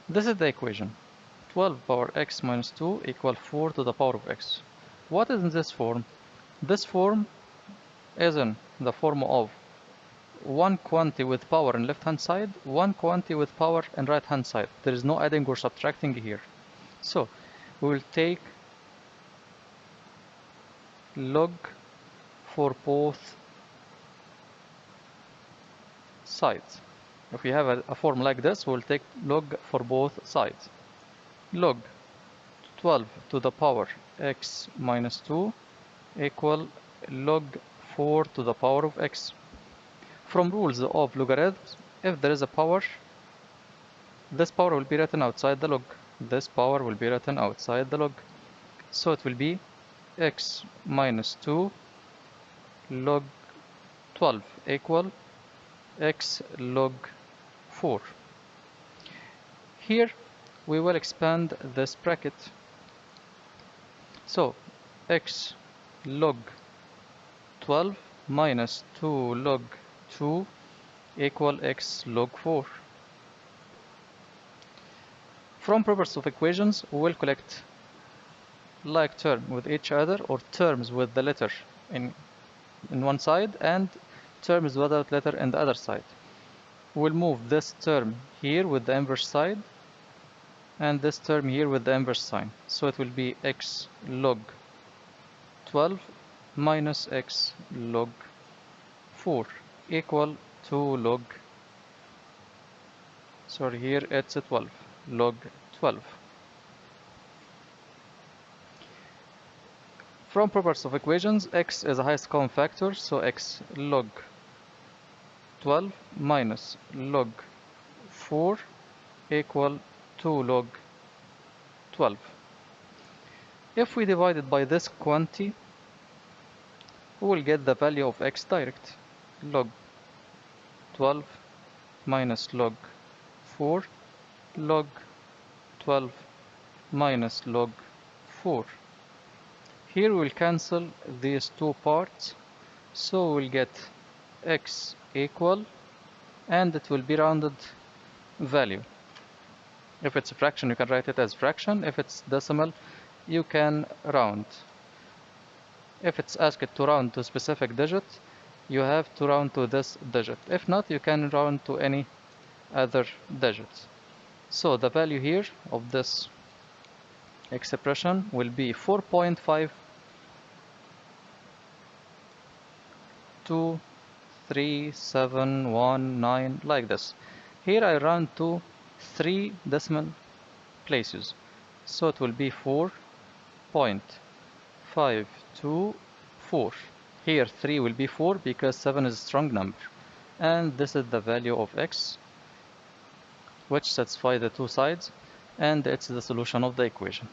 This is the equation. 12 power x minus 2 equal 4 to the power of x. What is in this form? This form is in the form of one quantity with power in left hand side, one quantity with power in right hand side. There is no adding or subtracting here. So we will take log for both sides. If we have a form like this, we'll take log for both sides. Log 12 to the power x minus 2 equal log 4 to the power of x. From rules of logarithms, if there is a power, this power will be written outside the log. This power will be written outside the log. So it will be x minus 2 log 12 equal x log 4. Here we will expand this bracket. So x log 12 minus 2 log 2 equal x log 4. From properties of equations, we will collect like term with each other, or terms with the letter in one side and terms without letter in the other side. We'll move this term here with the inverse side and this term here with the inverse sign. So it will be x log 12 minus x log 4 equal 2 log, sorry, here it's 12, log 12. From properties of equations, x is the highest common factor, so x log 12 minus log 4 equal 2 log 12. If we divide it by this quantity, we will get the value of x direct. Log 12 minus log 4 log 12 minus log 4. Here we'll cancel these two parts, so we'll get x equal, and it will be rounded value. If it's a fraction, you can write it as fraction. If it's decimal, you can round. If it's asked to round to a specific digit, you have to round to this digit. If not, you can round to any other digit. So the value here of this expression will be 4.52719, like this. Here I round to 3 decimal places, so it will be 4.524. Here 3 will be 4 because 7 is a strong number, and this is the value of x, which satisfies the two sides, and it's the solution of the equation.